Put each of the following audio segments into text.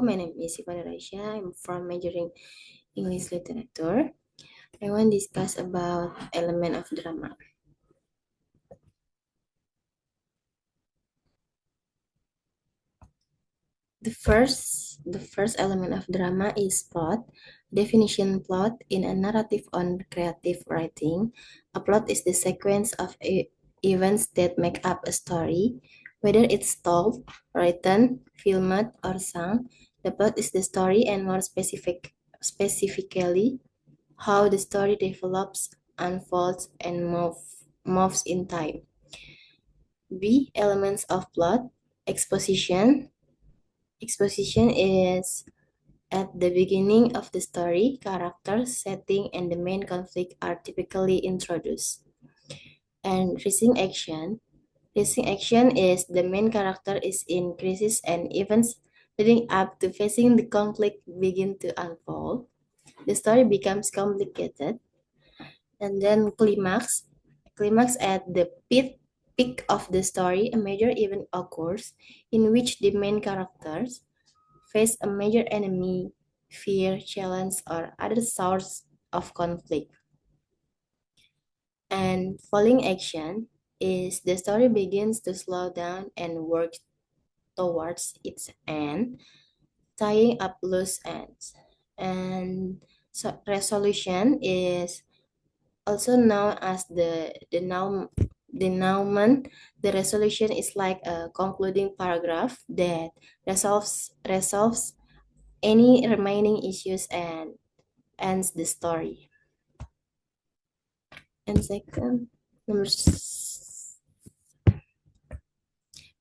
my name is Ivana Rasha. I'm from majoring English literature. I want to discuss about element of drama. The first element of drama is plot. Definition: plot in a narrative on creative writing. A plot is the sequence of events that make up a story, whether it's told, written, filmed, or sung. The plot is the story, and more specifically, how the story develops, unfolds, and moves in time. B. Elements of plot. Exposition. Exposition is at the beginning of the story, characters, setting, and the main conflict are typically introduced. And rising action. Rising action is the main character is in crisis and events leading up to facing the conflict begin to unfold. The story becomes complicated. And then climax. Climax at the peak of the story, a major event occurs in which the main characters face a major enemy, fear, challenge, or other source of conflict. And falling action is the story begins to slow down and work towards its end, tying up loose ends. And so resolution is also known as the denouement. The resolution is like a concluding paragraph that resolves any remaining issues and ends the story. And second,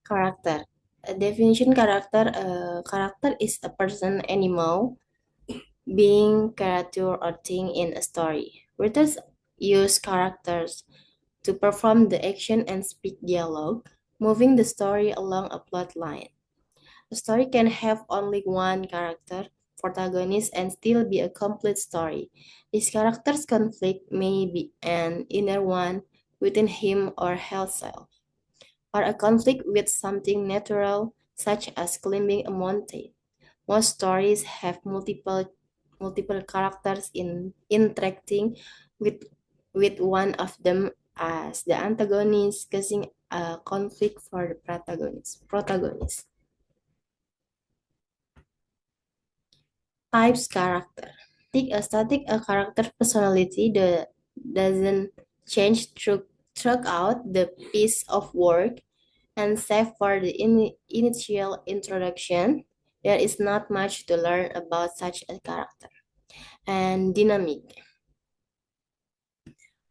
character. A definition: character is a person, animal, being, character, or thing in a story. Writers use characters to perform the action and speak dialogue, moving the story along a plot line. A story can have only one character, protagonist, and still be a complete story. This character's conflict may be an inner one within him or herself, or a conflict with something natural, such as climbing a mountain. Most stories have multiple characters interacting with one of them as the antagonist, causing a conflict for the protagonist. Types character. A character personality that doesn't change throughout the piece of work, and save for the initial introduction, there is not much to learn about such a character. And dynamic.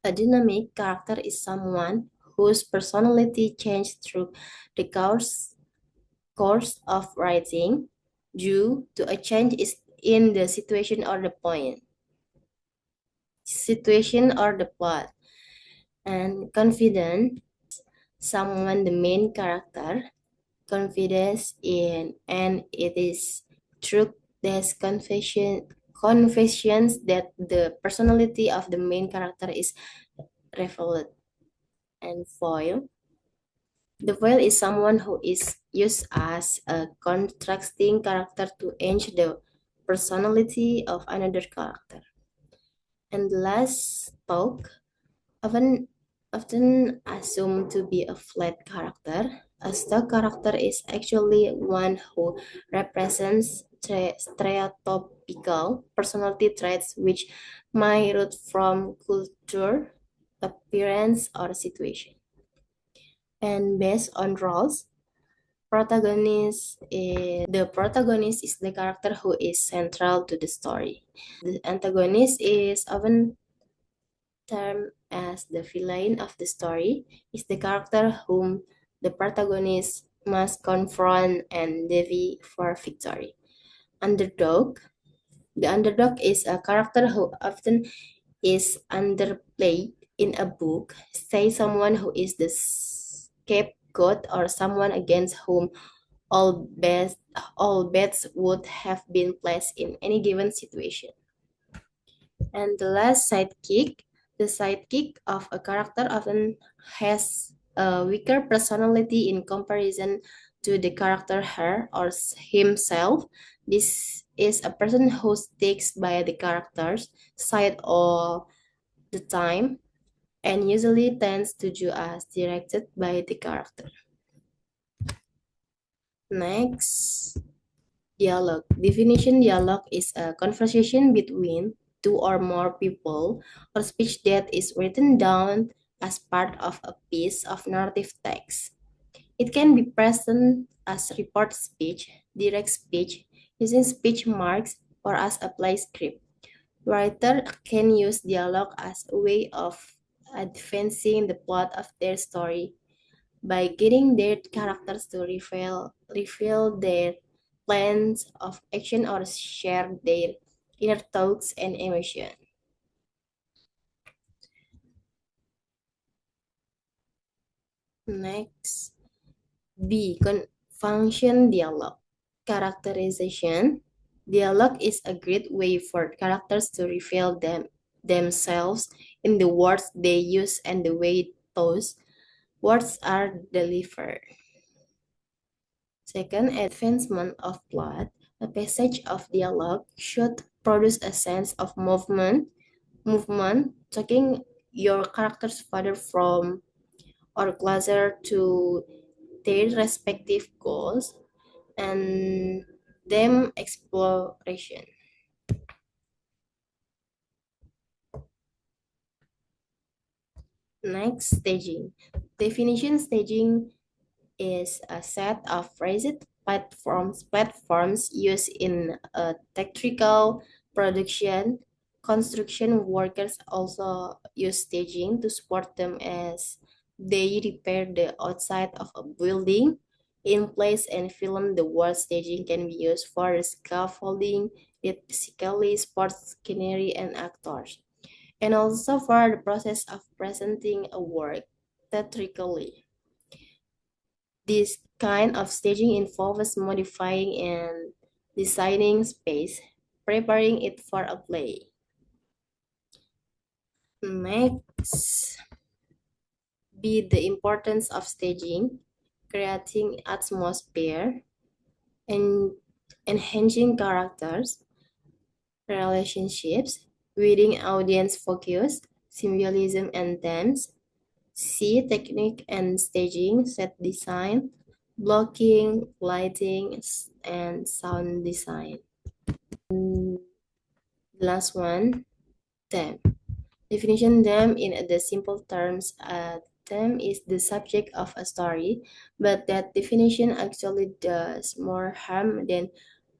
A dynamic character is someone whose personality changes through the course of writing due to a change is in the situation or the plot. And confident, someone the main character confidence in, and it is through this confessions that the personality of the main character is revealed. And foil. The foil is someone who is used as a contrasting character to enhance the personality of another character. And the last talk, often assumed to be a flat character. A stock character is actually one who represents stereotypical personality traits which might root from culture, appearance, or situation. And based on roles, the protagonist is the character who is central to the story. The antagonist is often termed as the villain of the story, is the character whom the protagonist must confront and defeat for victory. Underdog. The underdog is a character who often is underplayed in a book, say someone who is the scapegoat or someone against whom all bets would have been placed in any given situation. And the last, sidekick. The sidekick of a character often has a weaker personality in comparison to the character her or himself. This is a person who sticks by the character's side all the time and usually tends to do as directed by the character. Next, dialogue. Definition: dialogue is a conversation between two or more people or speech that is written down as part of a piece of narrative text. It can be present as report speech, direct speech, using speech marks, or as a play script. Writer can use dialogue as a way of advancing the plot of their story by getting their characters to reveal their plans of action or share their inner thoughts and emotions. Next, B. Function dialogue. Characterization. Dialogue is a great way for characters to reveal themselves in the words they use and the way those words are delivered. Second, advancement of plot. A passage of dialogue should produce a sense of movement, taking your characters further from or closer to their respective goals and them exploration. Next, staging. Definition: staging is a set of raised platforms used in a theatrical production. Construction workers also use staging to support them as they repair the outside of a building. In plays and film, the word staging can be used for scaffolding that physically supports scenery and actors, and also for the process of presenting a work theatrically. This kind of staging involves modifying and designing space, preparing it for a play. Next, be the importance of staging, creating atmosphere, and enhancing characters, relationships, reading audience focus, symbolism and themes. C. Technique and staging, set design, blocking, lighting, and sound design. The last one, theme. Definition: theme in the simple terms, a theme is the subject of a story, but that definition actually does more harm than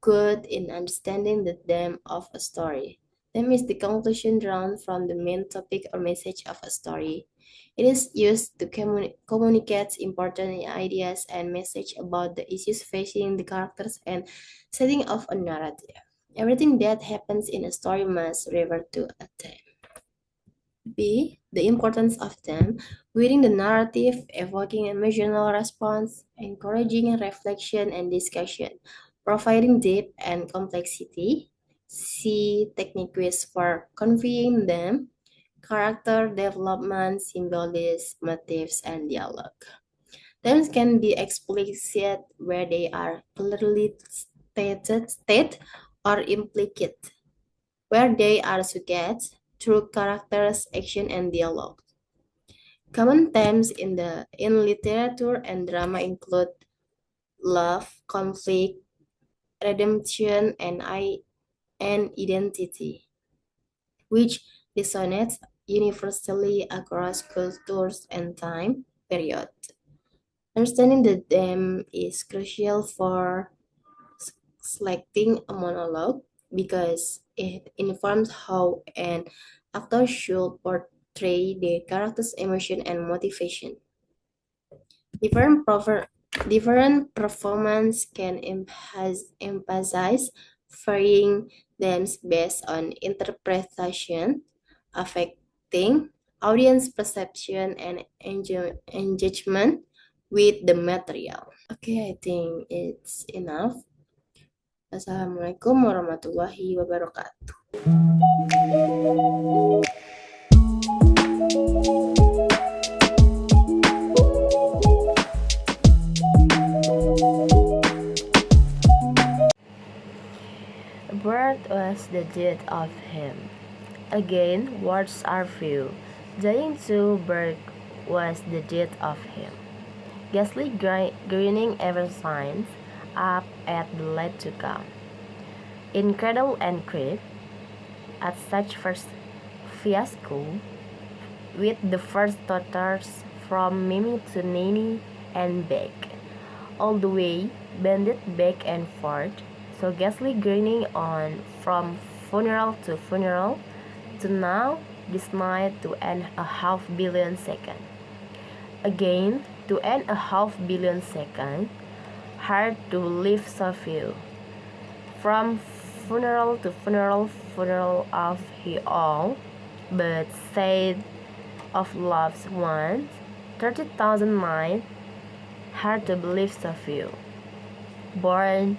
good in understanding the theme of a story. Theme is the conclusion drawn from the main topic or message of a story. It is used to communicate important ideas and message about the issues facing the characters and setting of a narrative. Everything that happens in a story must refer to a theme. B. The importance of them, reading the narrative, evoking emotional response, encouraging reflection and discussion, providing depth and complexity. C. Techniques for conveying them, character development, symbolism, motifs, and dialogue. Themes can be explicit where they are clearly stated or implicit where they are suggested through characters, action, and dialogue. Common themes in literature and drama include love, conflict, redemption, and identity, which resonates universally across cultures and time period. Understanding the theme is crucial for selecting a monologue because it informs how an actor should portray their character's emotion and motivation. Different performance can emphasize varying themes based on interpretation, affecting audience perception and engagement with the material. Okay, I think it's enough. Assalamualaikum warahmatullahi wabarakatuh. death of him. Again, words are few. Dying to Burke was the death of him. Ghastly grinning ever signs up at the light to come. In Cradle and Crib, at such first fiasco, with the first totters from Mimi to Nini and Beck, all the way banded back and forth, so ghastly grinning on from funeral to now this night to end a half billion second. Again, to end a half billion second, hard to live so few. From funeral to funeral of he all, but said of loved ones, 30,000 nights, hard to believe so few. Born,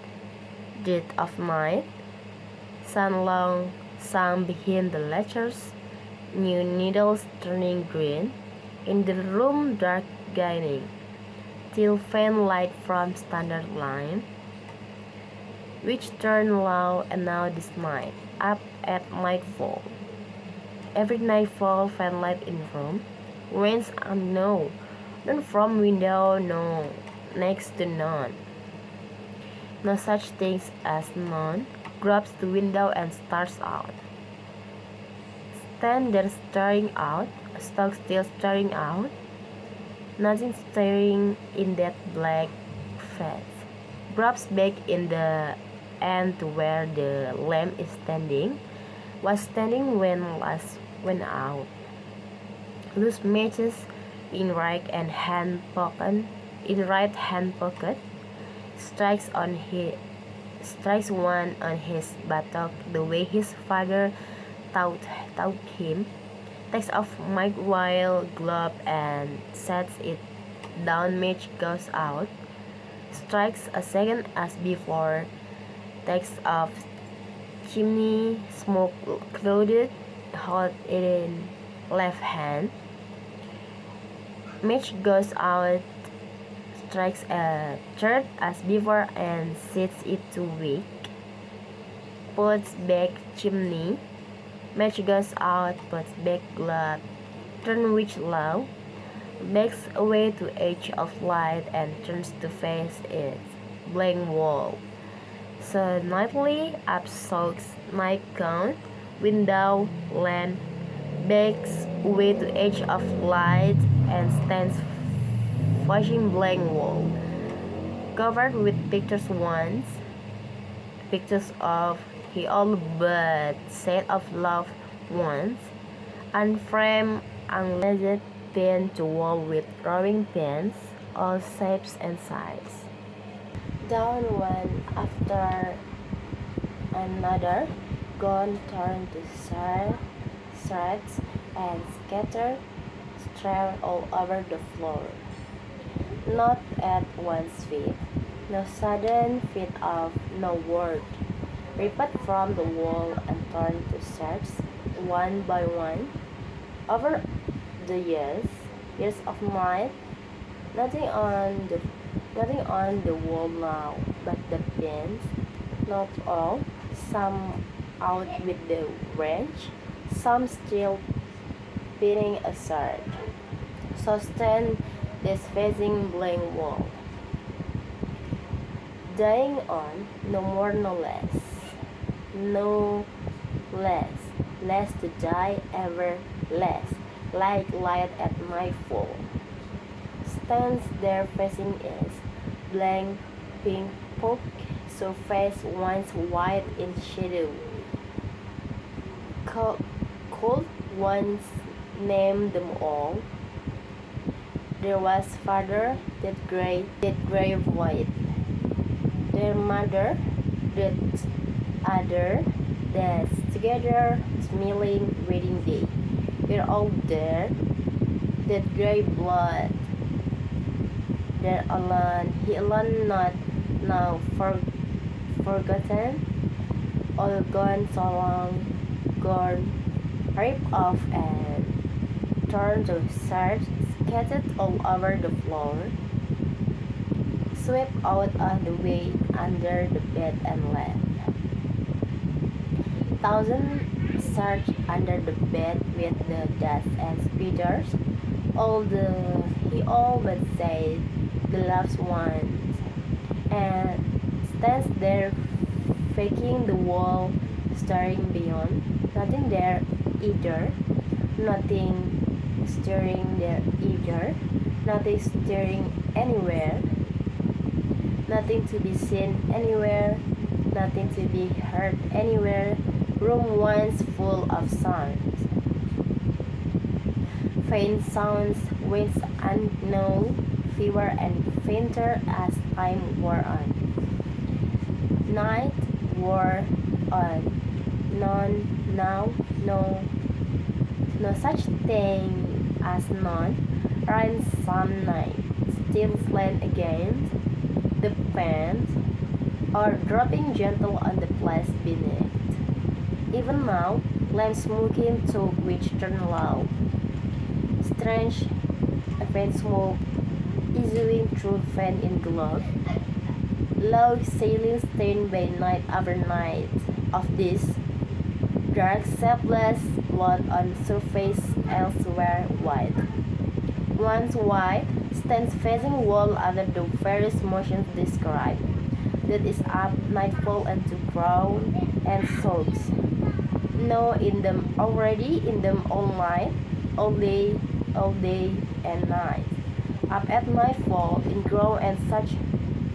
dead of night, sun long, sun behind the ledgers, new needles turning green, in the room dark gaining, till faint light from standard line, which turned low and now this night, up at nightfall. Every nightfall faint light in room, rains unknown, none from window, no, next to none. No such things as none, grabs the window and starts out. Stand there staring out, stock still staring out, nothing staring in that black face. Grabs back in the end to where the lamp is standing, was standing when last went out. Loose matches in right hand pocket, strikes one on his buttock the way his father taught him, takes off Mike while glove and sets it down. Match goes out, strikes a second as before, takes off chimney, smoke clouded, hold it in left hand. Match goes out, strikes a third as before and sets it to wick. Puts back chimney. Match goes out, puts back glove, turn witch low, backs away to edge of light and turns to face its blank wall. So nightly up soaks night count, window, lamp, backs away to edge of light and stands watching blank wall, covered with pictures once, pictures of he all but set of loved ones, unframed, unglazed, pinned to wall with drawing pins, all shapes and sizes. Down one after another, gone, torn to shreds and scattered, strewn all over the floor. Not at one's feet, no sudden fit of no word, ripped from the wall and torn to shreds, one by one, over the years of night, nothing on the wall now but the pins, not all, some out with the wrench, some still pinning aside. So stand this facing blank wall. Dying on, no more, no less. No less to die, ever less, like light at nightfall. Stands there facing us, blank pink poke, so face once white in shadow. Cold ones named them all. There was father, that gray white. Their mother, that other, that's together, smiling wedding day. We're all there, that gray blood. They're alone, he alone, not now forgotten, all gone so long, gone, ripped off and torn to shards, scattered all over the floor, swept out of the way under the bed and left. Thousand search under the bed with the dust and spitters. He all but said the last one, and stands there faking the wall, staring beyond. Nothing there either. Nothing stirring there either. Nothing stirring anywhere. Nothing to be seen anywhere. Nothing to be heard anywhere. Room once full of sounds. Faint sounds, winds unknown, fewer and fainter as time wore on. Night wore on. No such thing as none. Rain some night, still slant against the pants, or dropping gentle on the place beneath. Even now, lamp smoking talk which turn loud. Strange, a faint smoke issuing through fan in glow. Low sailing stained by night after night of this dark, shapeless blot on surface elsewhere white. Once white, stands facing wall under the various motions described. That is up nightfall and to ground and soaks. No in them already in them all night, all day and night. Up at nightfall in grow and such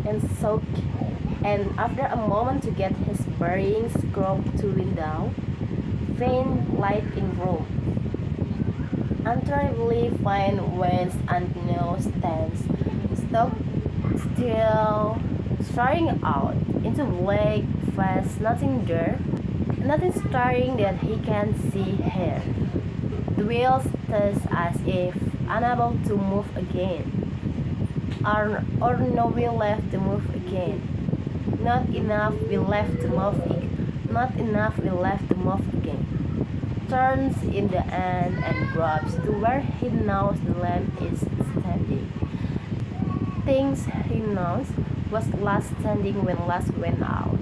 and soak, and after a moment to get his bearings, scroll to window, faint light in room. Untrivally fine winds and no stands, stock still staring out into black vast, nothing there, nothing stirring that he can see here. The wheels test as if unable to move again, or no wheel left to move again. Not enough will left to move not enough will left to move again. Turns in the end and drops to where he knows the lamp is standing. Things he knows was last standing when last went out.